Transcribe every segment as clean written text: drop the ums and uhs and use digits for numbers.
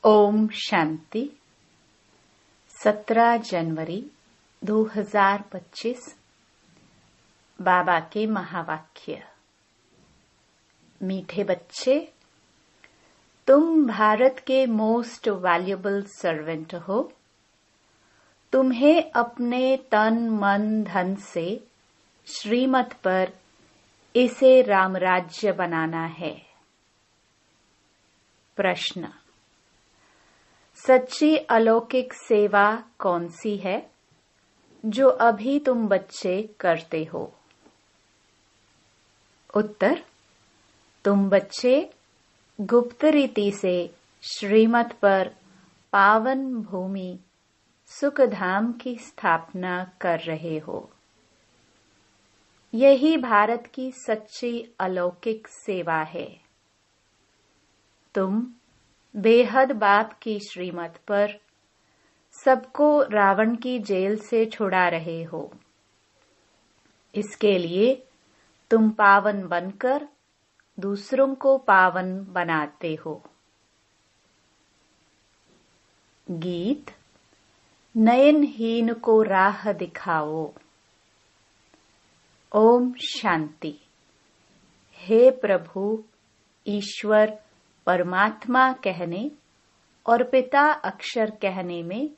ओम शांति। 17 जनवरी 2025 बाबा के महावाक्य। मीठे बच्चे, तुम भारत के मोस्ट वैल्यूएबल सर्वेंट हो। तुम्हें अपने तन मन धन से श्रीमत पर इसे रामराज्य बनाना है। प्रश्न: सच्ची अलौकिक सेवा कौन सी है जो अभी तुम बच्चे करते हो? उत्तर: तुम बच्चे गुप्त रीति से श्रीमत पर पावन भूमि सुखधाम की स्थापना कर रहे हो। यही भारत की सच्ची अलौकिक सेवा है। तुम बेहद बाप की श्रीमत पर सबको रावण की जेल से छुड़ा रहे हो। इसके लिए तुम पावन बनकर दूसरों को पावन बनाते हो। गीत: नयनहीन को राह दिखाओ। ओम शांति। हे प्रभु, ईश्वर परमात्मा कहने और पिता अक्षर कहने में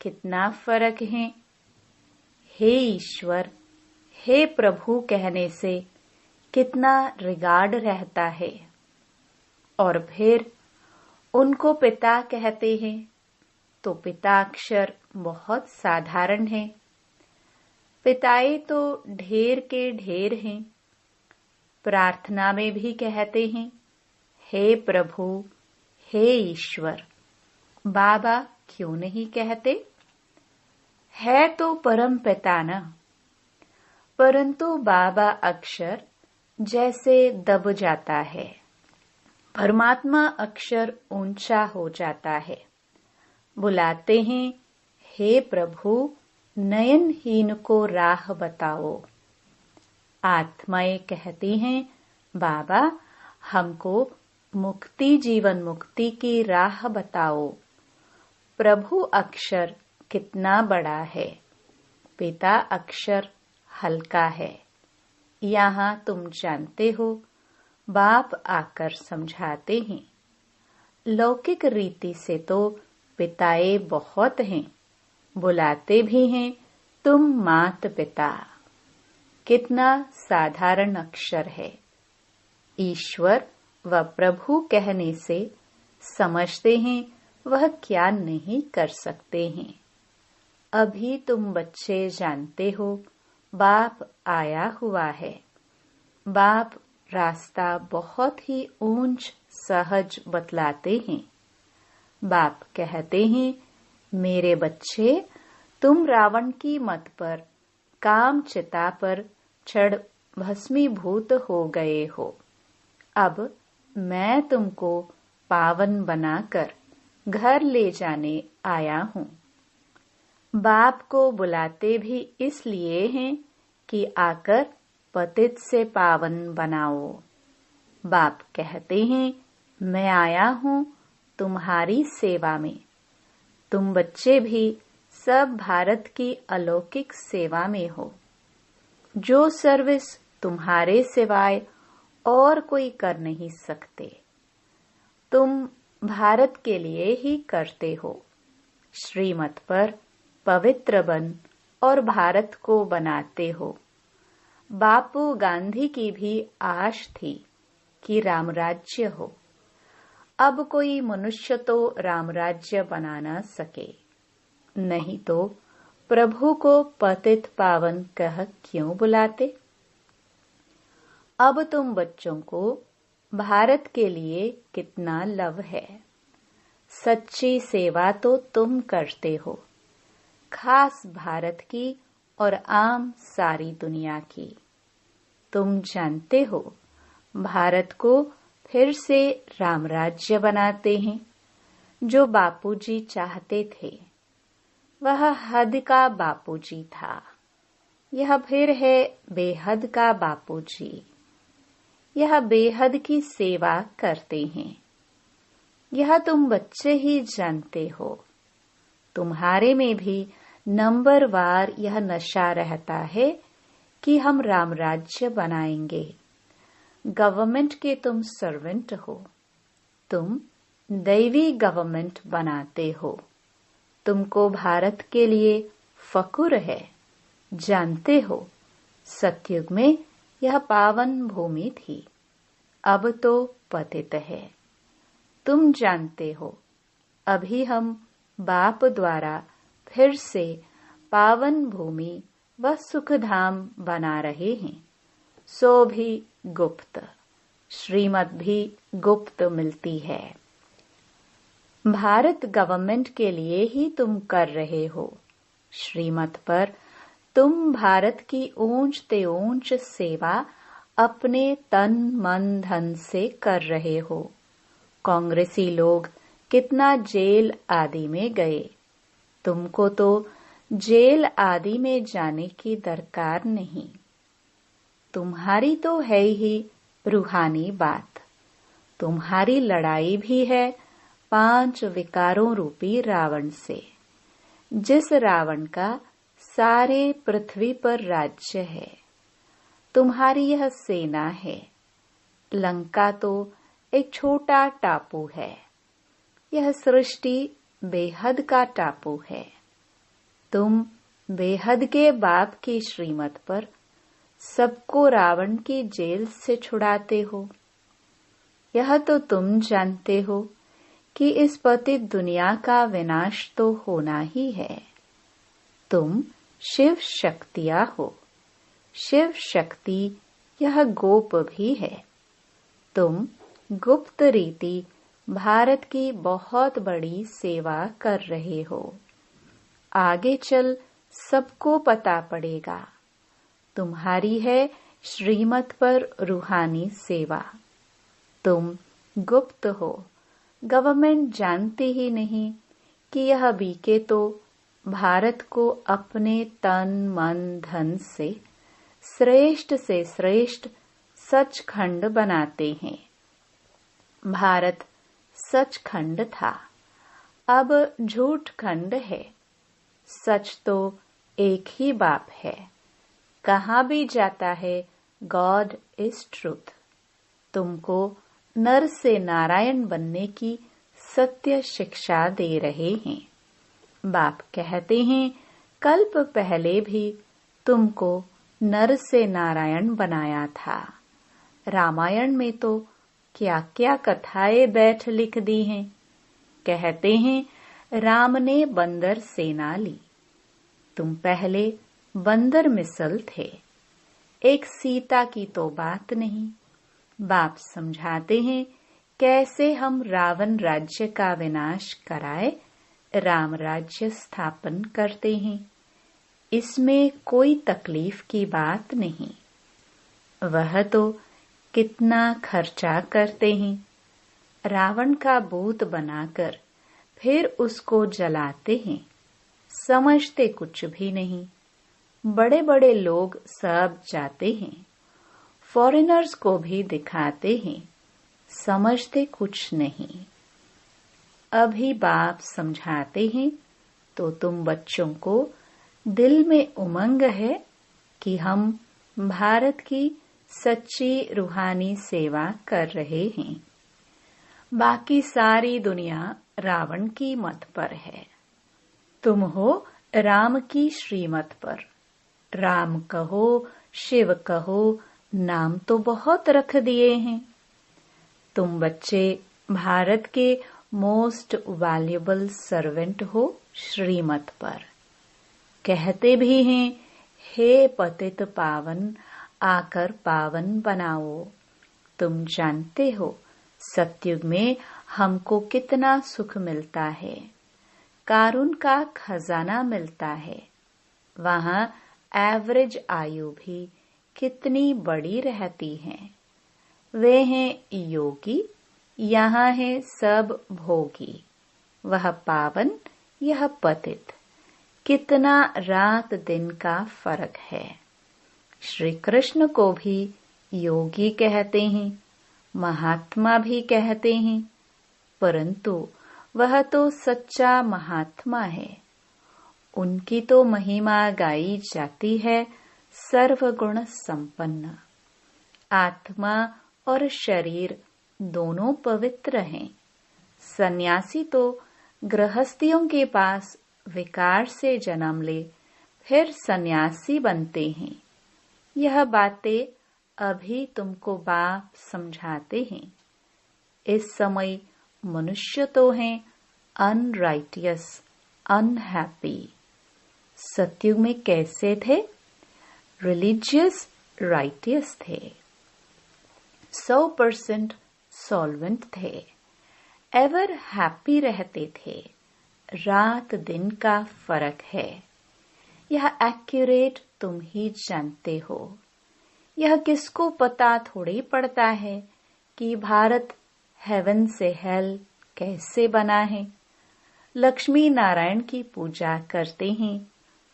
कितना फर्क है। हे ईश्वर, हे प्रभु कहने से कितना रिगार्ड रहता है, और फिर उनको पिता कहते हैं तो पिता अक्षर बहुत साधारण है। पिताए तो ढेर के ढेर हैं। प्रार्थना में भी कहते हैं, हे प्रभु, हे ईश्वर। बाबा क्यों नहीं कहते? है तो परम पिता न, परंतु बाबा अक्षर जैसे दब जाता है, परमात्मा अक्षर ऊंचा हो जाता है। बुलाते हैं, हे प्रभु, नयनहीन को राह बताओ। आत्माएं कहती हैं, बाबा हमको मुक्ति जीवन मुक्ति की राह बताओ। प्रभु अक्षर कितना बड़ा है, पिता अक्षर हल्का है। यहाँ तुम जानते हो, बाप आकर समझाते हैं। लौकिक रीति से तो पिताए बहुत हैं, बुलाते भी हैं, तुम मात पिता। कितना साधारण अक्षर है। ईश्वर व प्रभु कहने से समझते हैं वह क्या नहीं कर सकते हैं। अभी तुम बच्चे जानते हो, बाप आया हुआ है। बाप रास्ता बहुत ही ऊंच सहज बतलाते हैं। बाप कहते हैं, मेरे बच्चे, तुम रावण की मत पर काम चिता पर चढ़ भस्मीभूत हो गए हो। अब मैं तुमको पावन बनाकर घर ले जाने आया हूँ। बाप को बुलाते भी इसलिए हैं कि आकर पतित से पावन बनाओ। बाप कहते हैं, मैं आया हूँ तुम्हारी सेवा में। तुम बच्चे भी सब भारत की अलौकिक सेवा में हो। जो सर्विस तुम्हारे सिवाय और कोई कर नहीं सकते, तुम भारत के लिए ही करते हो। श्रीमत पर पवित्र बन और भारत को बनाते हो। बापू गांधी की भी आश थी कि रामराज्य हो। अब कोई मनुष्य तो रामराज्य बना न सके, नहीं तो प्रभु को पतित पावन कह क्यों बुलाते? अब तुम बच्चों को भारत के लिए कितना लव है। सच्ची सेवा तो तुम करते हो, खास भारत की और आम सारी दुनिया की। तुम जानते हो, भारत को फिर से रामराज्य बनाते हैं, जो बापूजी चाहते थे। वह हद का बापूजी था, यह फिर है बेहद का बापूजी। यह बेहद की सेवा करते हैं। यह तुम बच्चे ही जानते हो। तुम्हारे में भी नंबरवार यह नशा रहता है कि हम राम राज्य बनाएंगे। गवर्नमेंट के तुम सर्वेंट हो, तुम दैवी गवर्नमेंट बनाते हो। तुमको भारत के लिए फक्र है। जानते हो, सतयुग में यह पावन भूमि थी, अब तो पतित है। तुम जानते हो, अभी हम बाप द्वारा फिर से पावन भूमि व सुखधाम बना रहे हैं। सो भी गुप्त, श्रीमत भी गुप्त मिलती है। भारत गवर्नमेंट के लिए ही तुम कर रहे हो। श्रीमत पर तुम भारत की ऊंच ते ऊंच सेवा अपने तन मन धन से कर रहे हो। कांग्रेसी लोग कितना जेल आदि में गए, तुमको तो जेल आदि में जाने की दरकार नहीं। तुम्हारी तो है ही रूहानी बात। तुम्हारी लड़ाई भी है 5 विकारों रूपी रावण से, जिस रावण का सारे पृथ्वी पर राज्य है। तुम्हारी यह सेना है। लंका तो एक छोटा टापू है, यह सृष्टि बेहद का टापू है। तुम बेहद के बाप की श्रीमत पर सबको रावण की जेल से छुड़ाते हो। यह तो तुम जानते हो कि इस पतित दुनिया का विनाश तो होना ही है। तुम शिव शक्तियां हो। शिव शक्ति यह गोप भी है। तुम गुप्त रीति भारत की बहुत बड़ी सेवा कर रहे हो। आगे चल सबको पता पड़ेगा। तुम्हारी है श्रीमत पर रूहानी सेवा। तुम गुप्त हो, गवर्नमेंट जानती ही नहीं कि यह बीके तो भारत को अपने तन मन धन से से श्रेष्ठ सचखंड बनाते हैं। भारत सचखंड था, अब झूठ खंड है। सच तो एक ही बाप है। कहाँ भी जाता है गॉड इज ट्रूथ। तुमको नर से नारायण बनने की सत्य शिक्षा दे रहे हैं। बाप कहते हैं, कल्प पहले भी तुमको नर से नारायण बनाया था। रामायण में तो क्या क्या कथाएं बैठ लिख दी हैं। कहते हैं, राम ने बंदर सेना ली। तुम पहले बंदर मिसल थे। एक सीता की तो बात नहीं। बाप समझाते हैं, कैसे हम रावण राज्य का विनाश कराए राम राज्य स्थापन करते हैं। इसमें कोई तकलीफ की बात नहीं। वह तो कितना खर्चा करते हैं। रावण का भूत बनाकर फिर उसको जलाते हैं। समझते कुछ भी नहीं। बड़े बड़े लोग सब जाते हैं, फॉरेनर्स को भी दिखाते हैं। समझते कुछ नहीं। अभी बाप समझाते हैं तो तुम बच्चों को दिल में उमंग है कि हम भारत की सच्ची रूहानी सेवा कर रहे हैं। बाकी सारी दुनिया रावण की मत पर है। तुम हो राम की श्रीमत पर। राम कहो, शिव कहो, नाम तो बहुत रख दिए हैं। तुम बच्चे भारत के मोस्ट वैल्यूएबल सर्वेंट हो श्रीमत पर। कहते भी हैं, हे पतित पावन, आकर पावन बनाओ। तुम जानते हो, सतयुग में हमको कितना सुख मिलता है। कारुण का खजाना मिलता है। वहाँ एवरेज आयु भी कितनी बड़ी रहती है। वे हैं योगी, यहाँ है सब भोगी। वह पावन, यह पतित। कितना रात दिन का फर्क है। श्री कृष्ण को भी योगी कहते हैं, महात्मा भी कहते हैं। परंतु वह तो सच्चा महात्मा है। उनकी तो महिमा गाई जाती है सर्वगुण संपन्न। आत्मा और शरीर दोनों पवित्र हैं। सन्यासी तो गृहस्थियों के पास विकार से जन्म ले फिर सन्यासी बनते हैं। यह बातें अभी तुमको बाप समझाते हैं। इस समय मनुष्य तो हैं अनराइटियस, अनहैप्पी। सतयुग में कैसे थे? रिलीजियस, राइटियस थे। 100% सॉल्वेंट थे। एवर हैप्पी रहते थे। रात दिन का फर्क है। यह एक्यूरेट तुम ही जानते हो। यह किसको पता थोड़ी पड़ता है कि भारत हेवन से हेल कैसे बना है। लक्ष्मी नारायण की पूजा करते हैं,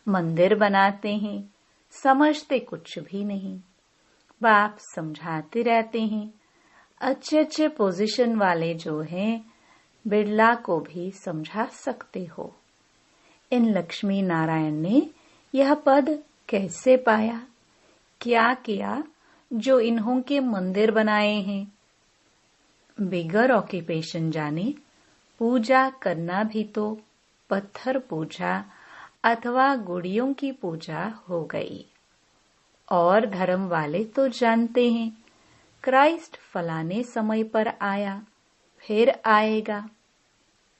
मंदिर बनाते हैं, समझते कुछ भी नहीं। बाप समझाते रहते हैं। अच्छे अच्छे पोजीशन वाले जो हैं, बिड़ला को भी समझा सकते हो। इन लक्ष्मी नारायण ने यह पद कैसे पाया, क्या किया जो इन्हों के मंदिर बनाए हैं। बिगर ऑक्यूपेशन जाने पूजा करना भी तो पत्थर पूजा अथवा गुड़ियों की पूजा हो गई। और धर्म वाले तो जानते हैं क्राइस्ट फलाने समय पर आया, फिर आएगा।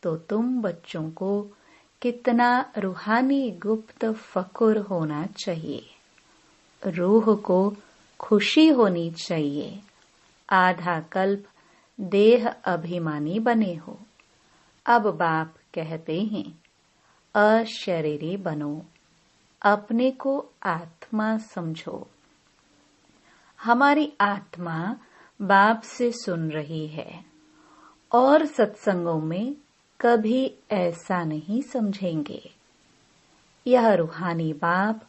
तो तुम बच्चों को कितना रूहानी गुप्त फकुर होना चाहिए। रूह को खुशी होनी चाहिए। आधा कल्प देह अभिमानी बने हो। अब बाप कहते हैं अशरीरी बनो, अपने को आत्मा समझो। हमारी आत्मा बाप से सुन रही है और सत्संगों में कभी ऐसा नहीं समझेंगे। यह रूहानी बाप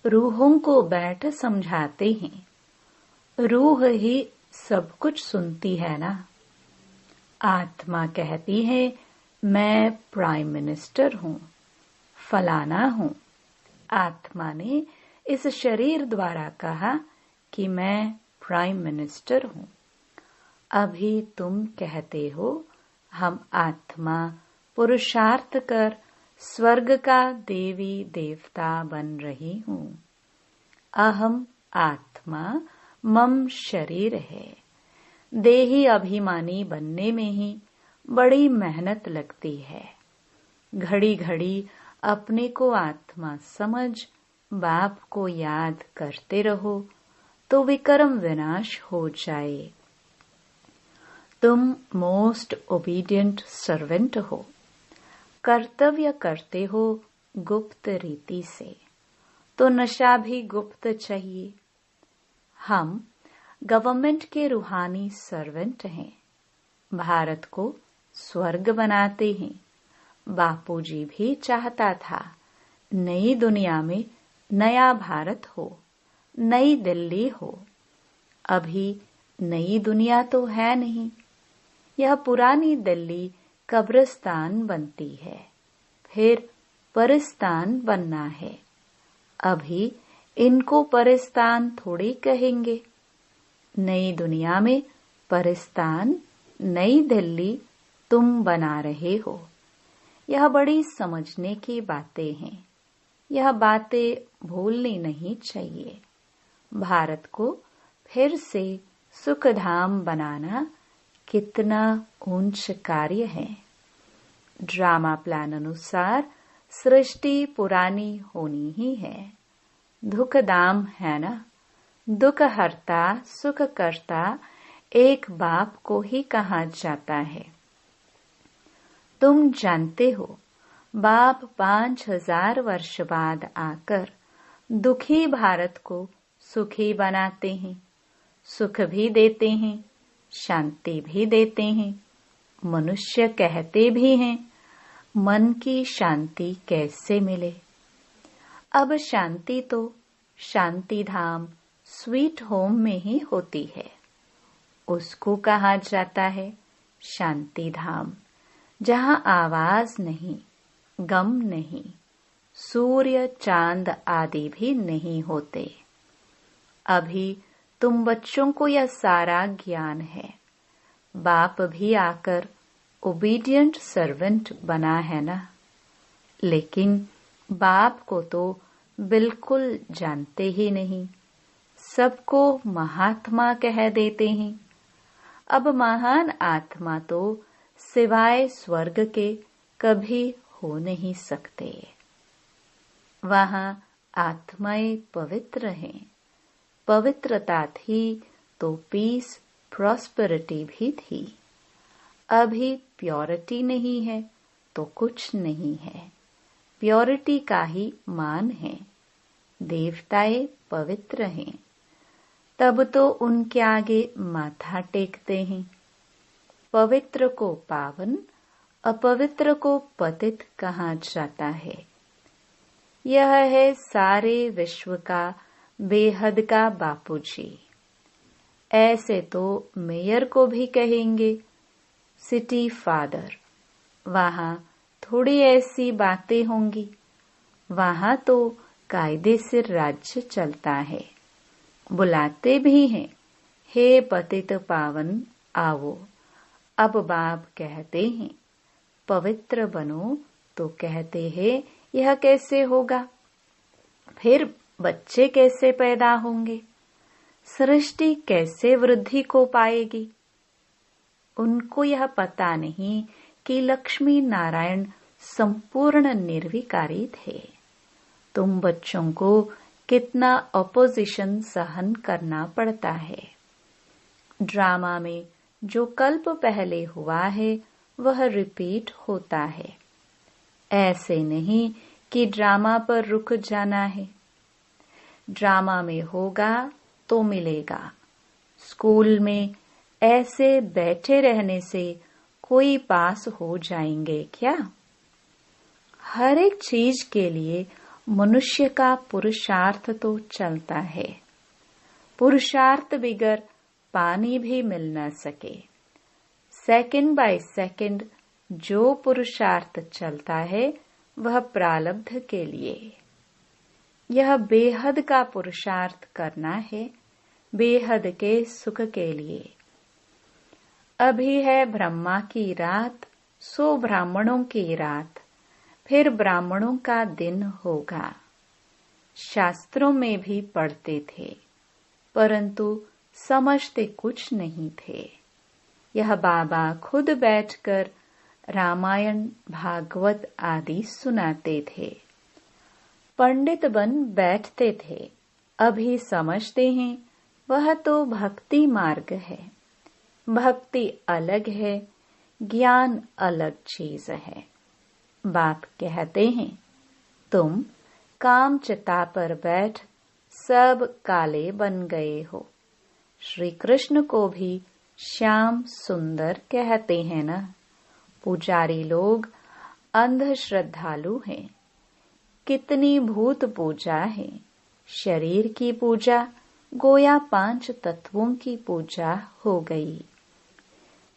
रूहों को बैठ समझाते हैं। रूह ही सब कुछ सुनती है ना। आत्मा कहती है मैं प्राइम मिनिस्टर हूँ, फलाना हूँ। आत्मा ने इस शरीर द्वारा कहा कि मैं प्राइम मिनिस्टर हूँ। अभी तुम कहते हो हम आत्मा पुरुषार्थ कर स्वर्ग का देवी देवता बन रही हूँ। अहम आत्मा मम शरीर है। देही अभिमानी बनने में ही बड़ी मेहनत लगती है। घड़ी घड़ी अपने को आत्मा समझ बाप को याद करते रहो तो विक्रम विनाश हो जाए। तुम मोस्ट ओबीडियंट सर्वेंट हो। कर्तव्य करते हो गुप्त रीति से, तो नशा भी गुप्त चाहिए। हम गवर्नमेंट के रूहानी सर्वेंट हैं। भारत को स्वर्ग बनाते हैं। बापूजी भी चाहता था नई दुनिया में नया भारत हो, नई दिल्ली हो। अभी नई दुनिया तो है नहीं। यह पुरानी दिल्ली कब्रिस्तान बनती है, फिर परिस्तान बनना है। अभी इनको परिस्तान थोड़ी कहेंगे। नई दुनिया में परिस्तान, नई दिल्ली तुम बना रहे हो। यह बड़ी समझने की बातें हैं। यह बातें भूलनी नहीं चाहिए। भारत को फिर से सुखधाम बनाना कितना ऊंच कार्य है। ड्रामा प्लान अनुसार सृष्टि पुरानी होनी ही है। दुखधाम है ना। दुख हरता सुख करता एक बाप को ही कहा जाता है। तुम जानते हो बाप 5000 वर्ष बाद आकर दुखी भारत को सुखी बनाते हैं। सुख भी देते हैं, शांति भी देते हैं। मनुष्य कहते भी हैं मन की शांति कैसे मिले। अब शांति तो शांति धाम स्वीट होम में ही होती है। उसको कहा जाता है शांति धाम, जहां आवाज नहीं, गम नहीं, सूर्य चांद आदि भी नहीं होते। अभी तुम बच्चों को यह सारा ज्ञान है। बाप भी आकर ओबीडियंट सर्वेंट बना है ना, लेकिन बाप को तो बिल्कुल जानते ही नहीं, सबको महात्मा कह देते हैं। अब महान आत्मा तो सिवाय स्वर्ग के कभी हो नहीं सकते। वहां आत्माएं पवित्र हैं। पवित्रता थी तो पीस, प्रॉस्पेरिटी भी थी। अभी प्योरिटी नहीं है तो कुछ नहीं है। प्योरिटी का ही मान है। देवताएं पवित्र हैं, तब तो उनके आगे माथा टेकते हैं। पवित्र को पावन, अपवित्र को पतित कहा जाता है। यह है सारे विश्व का बेहद का बापूजी। ऐसे तो मेयर को भी कहेंगे सिटी फादर। वहां थोड़ी ऐसी बातें होंगी। वहां तो कायदे से राज्य चलता है। बुलाते भी हैं, हे पतित पावन आओ। अब बाप कहते हैं पवित्र बनो, तो कहते हैं यह कैसे होगा? फिर बच्चे कैसे पैदा होंगे? सृष्टि कैसे वृद्धि को पाएगी? उनको यह पता नहीं कि लक्ष्मी नारायण संपूर्ण निर्विकारी थे। तुम बच्चों को कितना अपोजिशन सहन करना पड़ता है। ड्रामा में जो कल्प पहले हुआ है वह रिपीट होता है। ऐसे नहीं कि ड्रामा पर रुक जाना है। ड्रामा में होगा तो मिलेगा। स्कूल में ऐसे बैठे रहने से कोई पास हो जाएंगे क्या? हर एक चीज के लिए मनुष्य का पुरुषार्थ तो चलता है। पुरुषार्थ बिगर पानी भी मिल न सके। सेकंड बाय सेकंड जो पुरुषार्थ चलता है वह प्रारब्ध के लिए। यह बेहद का पुरुषार्थ करना है, बेहद के सुख के लिए। अभी है ब्रह्मा की रात, सो ब्राह्मणों की रात, फिर ब्राह्मणों का दिन होगा। शास्त्रों में भी पढ़ते थे, परंतु समझते कुछ नहीं थे। यह बाबा खुद बैठकर रामायण, भागवत आदि सुनाते थे। पंडित बन बैठते थे। अभी समझते हैं वह तो भक्ति मार्ग है। भक्ति अलग है, ज्ञान अलग चीज है। बाप कहते हैं तुम काम चिता पर बैठ सब काले बन गए हो। श्री कृष्ण को भी श्याम सुंदर कहते हैं ना। पुजारी लोग अंध श्रद्धालु हैं। कितनी भूत पूजा है। शरीर की पूजा गोया 5 तत्वों की पूजा हो गई।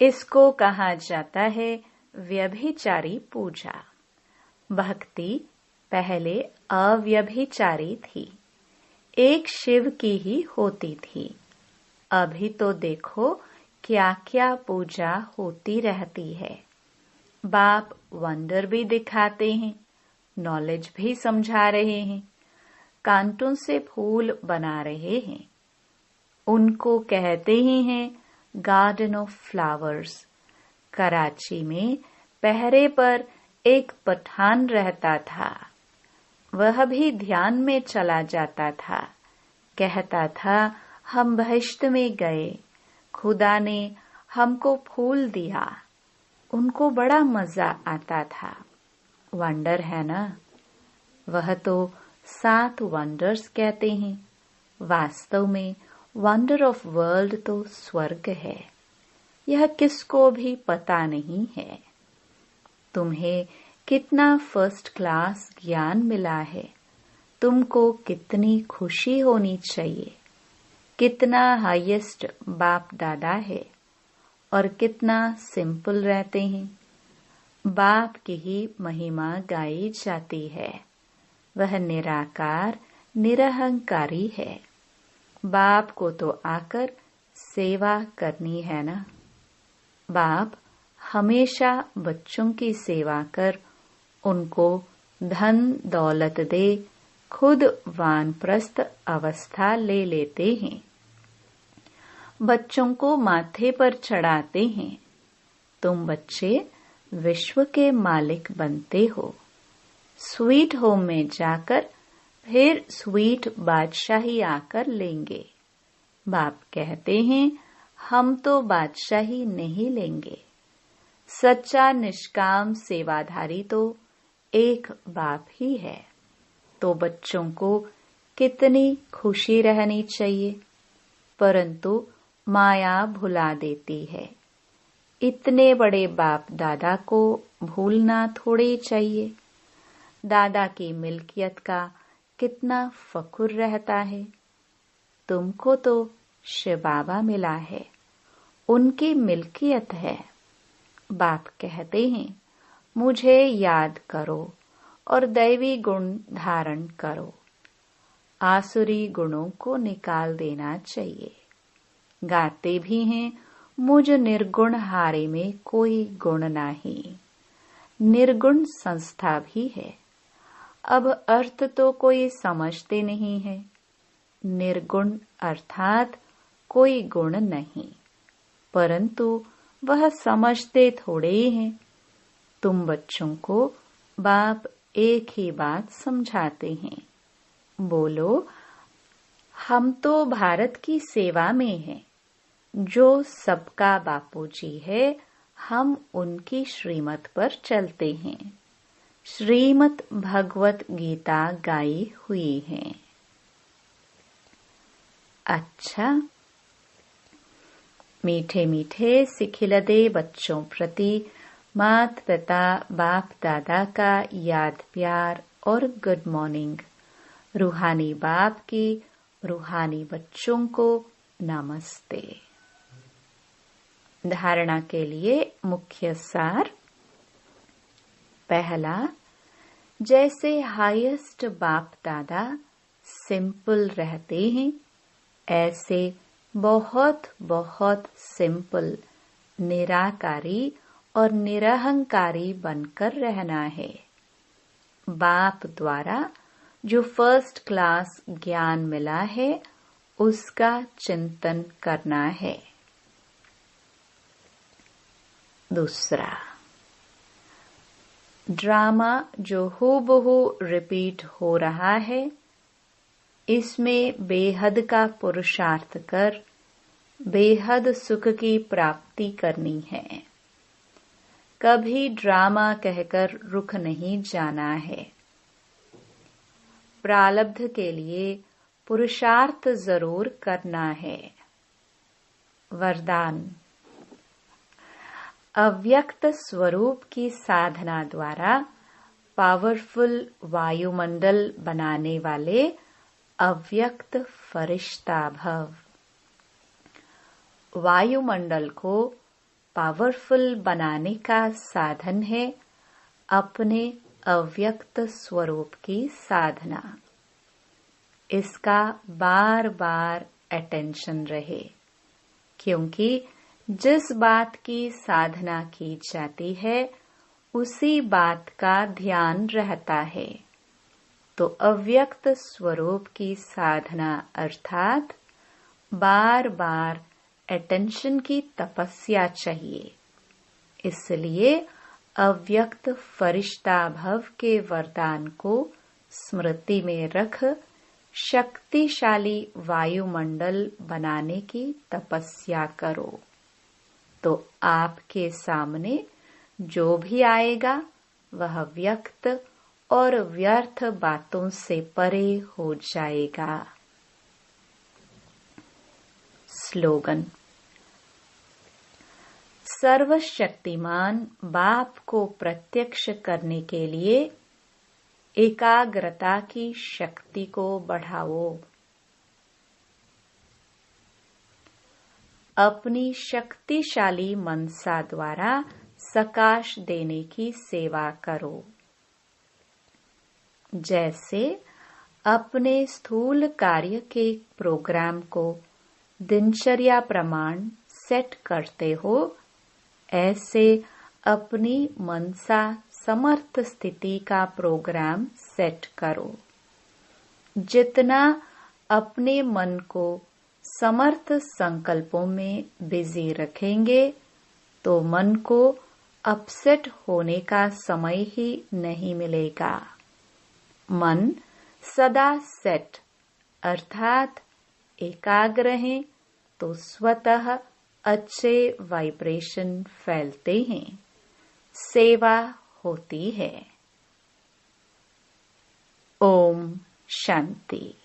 इसको कहा जाता है व्यभिचारी पूजा। भक्ति पहले अव्यभिचारी थी, एक शिव की ही होती थी। अभी तो देखो क्या क्या पूजा होती रहती है। बाप वंडर भी दिखाते हैं, नॉलेज भी समझा रहे हैं, कांटों से फूल बना रहे हैं। उनको कहते ही हैं गार्डन ऑफ फ्लावर्स। कराची में पहरे पर एक पठान रहता था। वह भी ध्यान में चला जाता था। कहता था हम बहिश्त में गए, खुदा ने हमको फूल दिया। उनको बड़ा मजा आता था। वंडर है ना। वह तो 7 वंडर्स कहते हैं। वास्तव में वंडर ऑफ वर्ल्ड तो स्वर्ग है। यह किसको भी पता नहीं है। तुम्हें कितना फर्स्ट क्लास ज्ञान मिला है। तुमको कितनी खुशी होनी चाहिए। कितना हाईएस्ट बाप दादा है। और कितना सिंपल रहते हैं। बाप की ही महिमा गाई जाती है। वह निराकार निरहंकारी है। बाप को तो आकर सेवा करनी है ना। बाप हमेशा बच्चों की सेवा कर उनको धन दौलत दे खुद वानप्रस्थ अवस्था ले लेते हैं। बच्चों को माथे पर चढ़ाते हैं। तुम बच्चे विश्व के मालिक बनते हो। स्वीट होम में जाकर फिर स्वीट बादशाही आकर लेंगे। बाप कहते हैं हम तो बादशाही नहीं लेंगे। सच्चा निष्काम सेवाधारी तो एक बाप ही है। तो बच्चों को कितनी खुशी रहनी चाहिए, परंतु माया भुला देती है। इतने बड़े बाप दादा को भूलना थोड़े चाहिए। दादा की मिल्कियत का कितना फख्र रहता है। तुमको तो शिव बाबा मिला है, उनकी मिल्कियत है। बाप कहते हैं मुझे याद करो और दैवी गुण धारण करो। आसुरी गुणों को निकाल देना चाहिए। गाते भी हैं मुझ निर्गुण हारे में कोई गुण नहीं। निर्गुण संस्था भी है। अब अर्थ तो कोई समझते नहीं है। निर्गुण अर्थात कोई गुण नहीं, परंतु वह समझते थोड़े ही हैं। तुम बच्चों को बाप एक ही बात समझाते हैं। बोलो हम तो भारत की सेवा में हैं। जो सबका बापूजी है हम उनकी श्रीमत पर चलते हैं। श्रीमत भगवत गीता गाई हुई है। अच्छा, मीठे मीठे सिखिलदे बच्चों प्रति मात पिता बाप दादा का याद प्यार और गुड मॉर्निंग। रूहानी बाप की रूहानी बच्चों को नमस्ते। धारणा के लिए मुख्य सार। पहला, जैसे हाईएस्ट बाप दादा सिंपल रहते हैं, ऐसे बहुत बहुत सिंपल निराकारी और निरहंकारी बनकर रहना है। बाप द्वारा जो फर्स्ट क्लास ज्ञान मिला है उसका चिंतन करना है। दूसरा, ड्रामा जो हूबहू रिपीट हो रहा है, इसमें बेहद का पुरुषार्थ कर बेहद सुख की प्राप्ति करनी है। कभी ड्रामा कहकर रुक नहीं जाना है। प्रारब्ध के लिए पुरुषार्थ जरूर करना है। वरदान, अव्यक्त स्वरूप की साधना द्वारा पावरफुल वायुमंडल बनाने वाले अव्यक्त फरिश्ता भव। वायुमंडल को पावरफुल बनाने का साधन है अपने अव्यक्त स्वरूप की साधना। इसका बार बार अटेंशन रहे, क्योंकि जिस बात की साधना की जाती है उसी बात का ध्यान रहता है। तो अव्यक्त स्वरूप की साधना अर्थात बार बार अटेंशन की तपस्या चाहिए। इसलिए अव्यक्त फरिश्ता भव के वरदान को स्मृति में रख शक्तिशाली वायुमंडल बनाने की तपस्या करो। तो आपके सामने जो भी आएगा वह व्यक्त और व्यर्थ बातों से परे हो जाएगा। स्लोगन, सर्वशक्तिमान बाप को प्रत्यक्ष करने के लिए एकाग्रता की शक्ति को बढ़ाओ। अपनी शक्तिशाली मनसा द्वारा सकाश देने की सेवा करो। जैसे अपने स्थूल कार्य के प्रोग्राम को दिनचर्या प्रमाण सेट करते हो, ऐसे अपनी मनसा समर्थ स्थिति का प्रोग्राम सेट करो। जितना अपने मन को समर्थ संकल्पों में बिजी रखेंगे, तो मन को अपसेट होने का समय ही नहीं मिलेगा। मन सदा सेट अर्थात एकाग्र है, तो स्वतः अच्छे वाइब्रेशन फैलते हैं, सेवा होती है। ओम शांति।